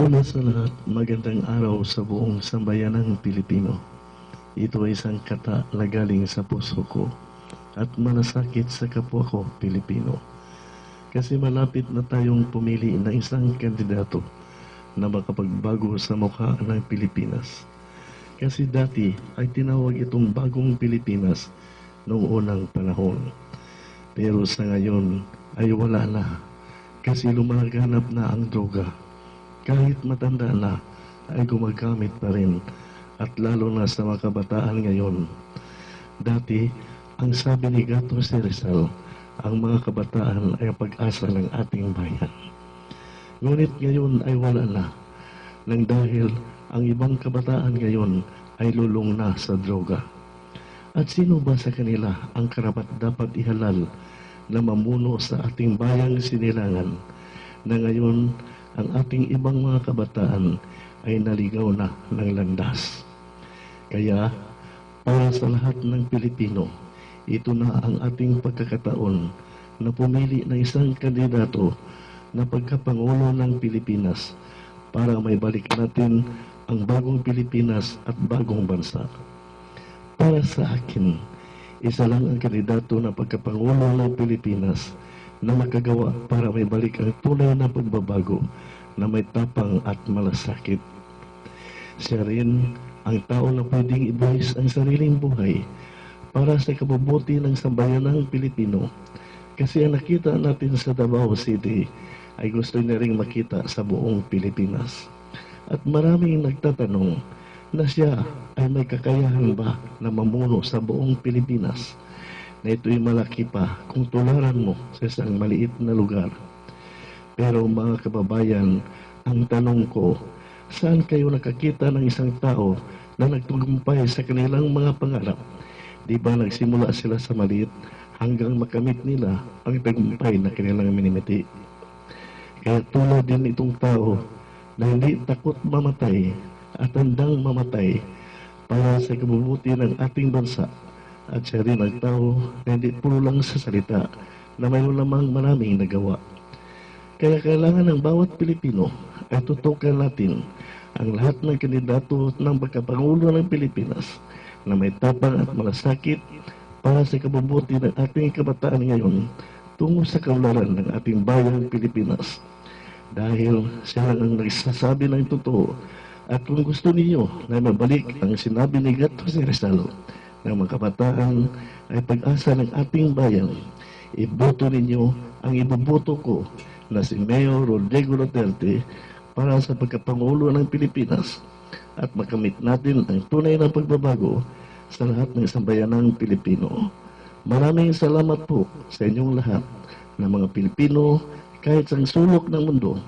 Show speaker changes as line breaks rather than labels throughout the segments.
Una sa lahat, magandang araw sa buong sambayanang Pilipino. Ito ay isang kata na galing sa puso ko at manasakit sa kapwa ko Pilipino. Kasi malapit na tayong pumili ng isang kandidato na makapagbago sa mukha ng Pilipinas. Kasi dati ay tinawag itong bagong Pilipinas noong unang panahon. Pero sa ngayon ay wala na kasi lumaganap na ang droga. Kahit matanda na, ay gumagamit pa rin at lalo na sa mga kabataan ngayon. Dati, ang sabi ni Gato C. Rizal, ang mga kabataan ay ang pag-asa ng ating bayan. Ngunit ngayon ay wala na, nang dahil ang ibang kabataan ngayon ay lulong na sa droga. At sino ba sa kanila ang karapat dapat ihalal na mamuno sa ating bayang sinilangan na ngayon ang ating ibang mga kabataan ay naligaw na ng landas. Kaya, para sa lahat ng Pilipino, ito na ang ating pagkakataon na pumili ng isang kandidato na pagkapangulo ng Pilipinas para may balik natin ang bagong Pilipinas at bagong bansa. Para sa akin, isa lang ang kandidato na pagkapangulo ng Pilipinas na makagawa para may balik ang tunay na pagbabago na may tapang at malasakit. Siya rin ang tao na pwedeng ibuhis ang sariling buhay para sa kabubuti ng sambayanang Pilipino. Kasi ang nakita natin sa Davao City ay gusto niya ring makita sa buong Pilipinas. At maraming nagtatanong na siya ay may kakayahan ba na mamuno sa buong Pilipinas, na ito'y malaki pa kung tularan mo sa isang maliit na lugar. Pero mga kababayan, ang tanong ko, saan kayo nakakita ng isang tao na nagtagumpay sa kanilang mga pangarap? Di ba nagsimula sila sa maliit hanggang makamit nila ang tagumpay na kanilang minimiti? Kaya tulad din itong tao na hindi takot mamatay at handang mamatay para sa kabubuti ng ating bansa. At siya rin ang tao na hindi puro lang sa salita na mayroon lamang maraming nagawa. Kaya kailangan ng bawat Pilipino ay tutukan natin ang lahat ng kandidato ng pagkapangulo ng Pilipinas na may tapang at malasakit para sa kabubuti ng ating kabataan ngayon tungo sa kaunlaran ng ating bayang Pilipinas. Dahil siya lang ang nagsasabi ng totoo. At kung gusto niyo na mabalik ang sinabi ni Gato C. Rizal ng mga kabataan ay pag-asa ng ating bayan, iboto ninyo ang iboboto ko na si Mayor Rodrigo Duterte para sa pagkapangulo ng Pilipinas at makamit natin ang tunay na pagbabago sa lahat ng sambayanang Pilipino. Maraming salamat po sa inyong lahat na mga Pilipino kahit sa sulok ng mundo.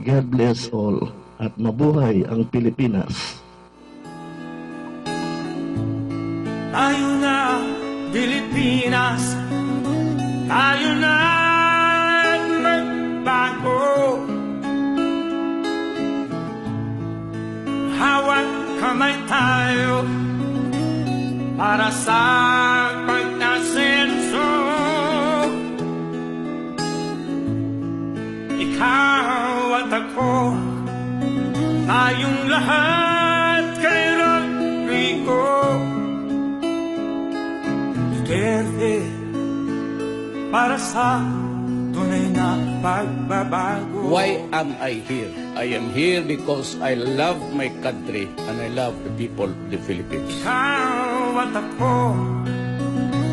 God bless all at mabuhay ang Pilipinas.
Tayo na, Pilipinas, tayo na magbago. Hawak kamay tayo para sa pag-asenso. Ikaw at ako, tayong lahat kay Rodrigo Duterte para sa tunay na pagbabago.
Why am I here? I am here because I love my country and I love the people of the Philippines.
Ikaw at ako,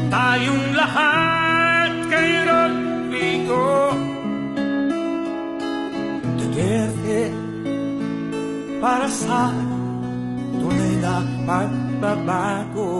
tayong lahat kay Rodrigo Duterte para sa tunay na pagbabago.